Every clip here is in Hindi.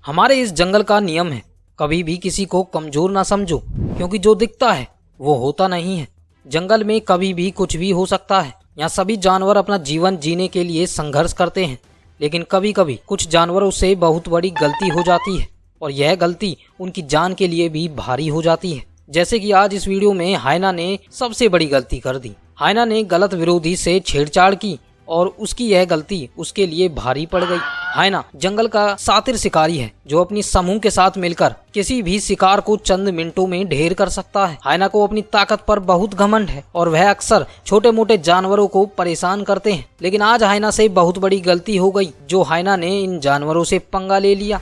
हमारे इस जंगल का नियम है, कभी भी किसी को कमजोर ना समझो, क्योंकि जो दिखता है वो होता नहीं है। जंगल में कभी भी कुछ भी हो सकता है। यहाँ सभी जानवर अपना जीवन जीने के लिए संघर्ष करते हैं, लेकिन कभी कभी कुछ जानवरों से बहुत बड़ी गलती हो जाती है और यह गलती उनकी जान के लिए भी भारी हो जाती है। जैसे कि आज इस वीडियो में हाइना ने सबसे बड़ी गलती कर दी। हाइना ने गलत विरोधी से छेड़छाड़ की और उसकी यह गलती उसके लिए भारी पड़ गई। हाइना जंगल का शातिर शिकारी है जो अपनी समूह के साथ मिलकर किसी भी शिकार को चंद मिनटों में ढेर कर सकता है। हाइना को अपनी ताकत पर बहुत घमंड है और वह अक्सर छोटे मोटे जानवरों को परेशान करते हैं, लेकिन आज हाइना से बहुत बड़ी गलती हो गई जो हाइना ने इन जानवरों से पंगा ले लिया।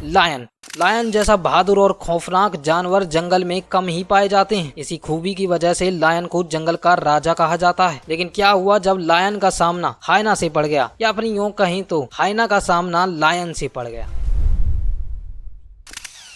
लायन जैसा बहादुर और खौफनाक जानवर जंगल में कम ही पाए जाते हैं। इसी खूबी की वजह से लायन को जंगल का राजा कहा जाता है। लेकिन क्या हुआ जब लायन का सामना हाइना से पड़ गया, या अपनी यूं कहें तो हाइना का सामना लायन से पड़ गया।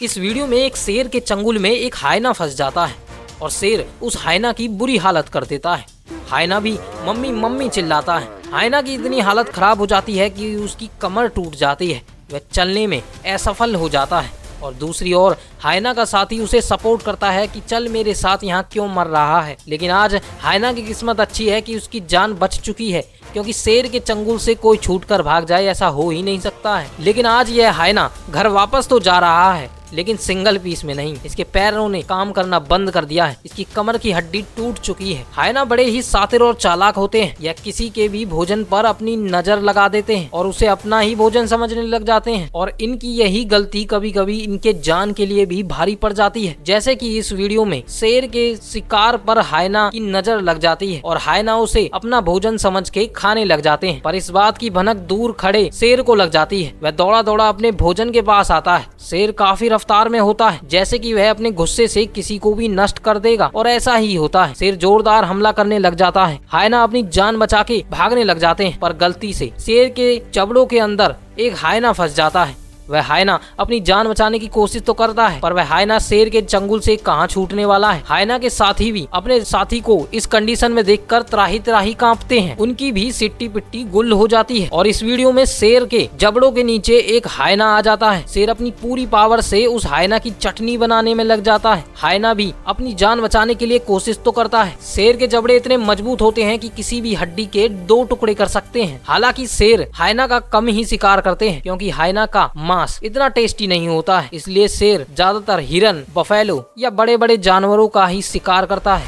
इस वीडियो में एक शेर के चंगुल में एक हाइना फंस जाता है और शेर उस हाइना की बुरी हालत कर देता है। हाइना भी मम्मी मम्मी चिल्लाता है। हाइना की इतनी हालत खराब हो जाती है कि उसकी कमर टूट जाती है, वह चलने में असफल हो जाता है। और दूसरी ओर हाइना का साथी उसे सपोर्ट करता है कि चल मेरे साथ यहाँ क्यों मर रहा है। लेकिन आज हाइना की किस्मत अच्छी है कि उसकी जान बच चुकी है, क्योंकि शेर के चंगुल से कोई छूटकर भाग जाए ऐसा हो ही नहीं सकता है। लेकिन आज यह हाइना घर वापस तो जा रहा है, लेकिन सिंगल पीस में नहीं। इसके पैरों ने काम करना बंद कर दिया है, इसकी कमर की हड्डी टूट चुकी है। हाइना बड़े ही शातिर और चालाक होते हैं। यह किसी के भी भोजन पर अपनी नजर लगा देते हैं और उसे अपना ही भोजन समझने लग जाते हैं, और इनकी यही गलती कभी कभी इनके जान के लिए भी भारी पड़ जाती है। जैसे कि इस वीडियो में शेर के शिकार पर हाइना की नजर लग जाती है और हाइना उसे अपना भोजन समझ के खाने लग जाते हैं, पर इस बात की भनक दूर खड़े शेर को लग जाती है। वह दौड़ा दौड़ा अपने भोजन के पास आता है। शेर काफी रफ्तार में होता है, जैसे कि वह अपने गुस्से से किसी को भी नष्ट कर देगा, और ऐसा ही होता है। शेर जोरदार हमला करने लग जाता है। हाइना अपनी जान बचा के भागने लग जाते हैं, पर गलती से शेर के जबड़ों के अंदर एक हाइना फंस जाता है। वह हाइना अपनी जान बचाने की कोशिश तो करता है, पर वह हाइना शेर के चंगुल से कहां छूटने वाला है। हाइना के साथी भी अपने साथी को इस कंडीशन में देखकर त्राही त्राही कांपते हैं। उनकी भी सिट्टी पिट्टी गुल हो जाती है। और इस वीडियो में शेर के जबड़ों के नीचे एक हाइना आ जाता है। शेर अपनी पूरी पावर से उस हाइना की चटनी बनाने में लग जाता है। हाइना भी अपनी जान बचाने के लिए कोशिश तो करता है। शेर के जबड़े इतने मजबूत होते हैं कि किसी भी हड्डी के 2 टुकड़े कर सकते हैं। हालांकि शेर हाइना का कम ही शिकार करते हैं, क्योंकि हाइना का मांस इतना टेस्टी नहीं होता है, इसलिए शेर ज्यादातर हिरन, बफेलो या बड़े बड़े जानवरों का ही शिकार करता है।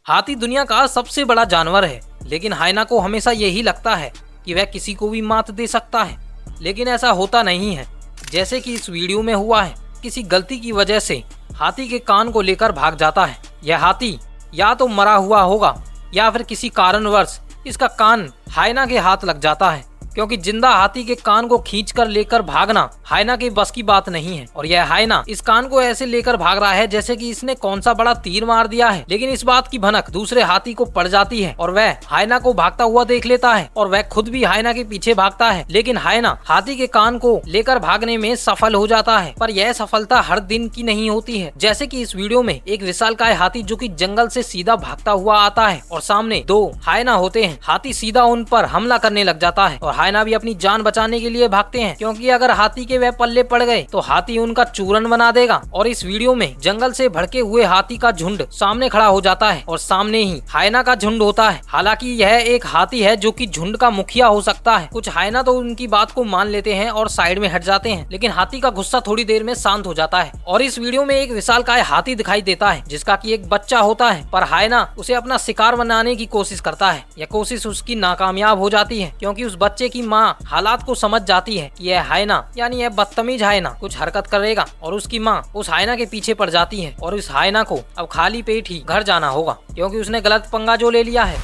हाथी दुनिया का सबसे बड़ा जानवर है, लेकिन हाइना को हमेशा यही लगता है कि वह किसी को भी मात दे सकता है, लेकिन ऐसा होता नहीं है। जैसे कि इस वीडियो में हुआ है, किसी गलती की वजह से हाथी के कान को लेकर भाग जाता है। यह हाथी या तो मरा हुआ होगा या फिर किसी कारणवश इसका कान हाइना के हाथ लग जाता है, क्योंकि जिंदा हाथी के कान को खींचकर लेकर भागना हाइना के बस की बात नहीं है। और यह हाइना इस कान को ऐसे लेकर भाग रहा है जैसे कि इसने कौन सा बड़ा तीर मार दिया है। लेकिन इस बात की भनक दूसरे हाथी को पड़ जाती है और वह हाइना को भागता हुआ देख लेता है और वह खुद भी हाइना के पीछे भागता है। लेकिन हाइना हाथी के कान को लेकर भागने में सफल हो जाता है, पर यह सफलता हर दिन की नहीं होती है। जैसे कि इस वीडियो में एक विशालकाय हाथी जो कि जंगल से सीधा भागता हुआ आता है और सामने 2 हाइना होते हैं। हाथी सीधा उन पर हमला करने लग जाता है और हाइना भी अपनी जान बचाने के लिए भागते हैं, क्योंकि अगर हाथी के वह पल्ले पड़ गए तो हाथी उनका चूरन बना देगा। और इस वीडियो में जंगल से भड़के हुए हाथी का झुंड सामने खड़ा हो जाता है और सामने ही हाइना का झुंड होता है। हालांकि यह एक हाथी है जो कि झुंड का मुखिया हो सकता है। कुछ हाइना तो उनकी बात को मान लेते हैं और साइड में हट जाते हैं, लेकिन हाथी का गुस्सा थोड़ी देर में शांत हो जाता है। और इस वीडियो में एक विशालकाय हाथी दिखाई देता है जिसका कि एक बच्चा होता है, पर हाइना उसे अपना शिकार बनाने की कोशिश करता है। यह कोशिश उसकी नाकामयाब हो जाती है, क्योंकि उस बच्चे की माँ हालात को समझ जाती है कि यह हाइना यानी यह बदतमीज हाइना कुछ हरकत करेगा, और उसकी माँ उस हाइना के पीछे पड़ जाती है। और इस हाइना को अब खाली पेट ही घर जाना होगा, क्योंकि उसने गलत पंगा जो ले लिया है।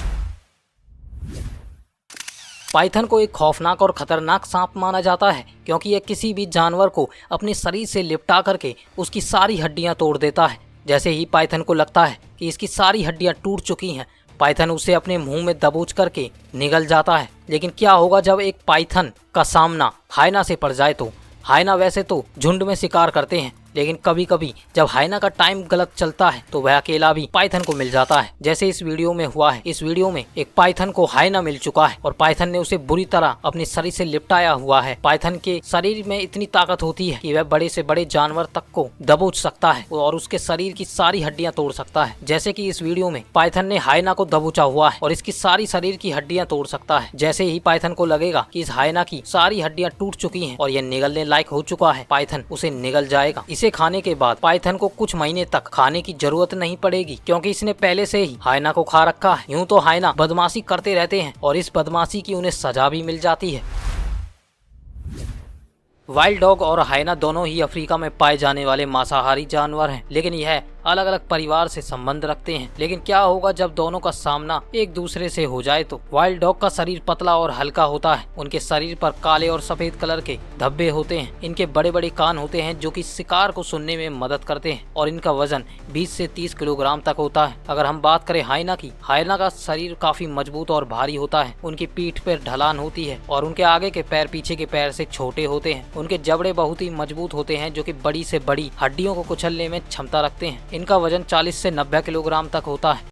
पाइथन को एक खौफनाक और खतरनाक सांप माना जाता है, क्योंकि यह किसी भी जानवर को अपने शरीर से लिपटा करके उसकी सारी हड्डियां तोड़ देता है। जैसे ही पाइथन को लगता है कि इसकी सारी हड्डियां टूट चुकी हैं, पाइथन उसे अपने मुंह में दबोच करके निगल जाता है। लेकिन क्या होगा जब एक पाइथन का सामना हाइना से पड़ जाए तो? हाइना वैसे तो झुंड में शिकार करते हैं, लेकिन कभी कभी जब हाइना का टाइम गलत चलता है तो वह अकेला भी पाइथन को मिल जाता है, जैसे इस वीडियो में हुआ है। इस वीडियो में एक पाइथन को हाइना मिल चुका है और पाइथन ने उसे बुरी तरह अपने शरीर से लिपटाया हुआ है। पाइथन के शरीर में इतनी ताकत होती है कि वह बड़े से बड़े जानवर तक को दबोच सकता है और उसके शरीर की सारी हड्डियां तोड़ सकता है। जैसे कि इस वीडियो में पाइथन ने हाइना को दबोचा हुआ है और इसकी सारी शरीर की हड्डियां तोड़ सकता है। जैसे ही पाइथन को लगेगा कि इस हाइना की सारी हड्डियां टूट चुकी हैं और यह निगलने लायक हो चुका है, पाइथन उसे निगल जाएगा। इसे खाने के बाद पाइथन को कुछ महीने तक खाने की जरूरत नहीं पड़ेगी, क्योंकि इसने पहले से ही हाइना को खा रखा है। यूं तो हाइना बदमाशी करते रहते हैं और इस बदमाशी की उन्हें सजा भी मिल जाती है। वाइल्ड डॉग और हाइना दोनों ही अफ्रीका में पाए जाने वाले मांसाहारी जानवर हैं, लेकिन यह अलग अलग परिवार से संबंध रखते हैं। लेकिन क्या होगा जब दोनों का सामना एक दूसरे से हो जाए तो? वाइल्ड डॉग का शरीर पतला और हल्का होता है। उनके शरीर पर काले और सफेद कलर के धब्बे होते हैं। इनके बड़े बड़े कान होते हैं जो कि शिकार को सुनने में मदद करते हैं और इनका वजन 20 से 30 किलोग्राम तक होता है। अगर हम बात करें हाइना की, हाइना का शरीर काफी मजबूत और भारी होता है। उनकी पीठ पर ढलान होती है और उनके आगे के पैर पीछे के पैर से छोटे होते हैं। उनके जबड़े बहुत ही मजबूत होते हैं जो कि बड़ी से बड़ी हड्डियों को कुचलने में क्षमता रखते हैं। इनका वजन 40 से 90 किलोग्राम तक होता है।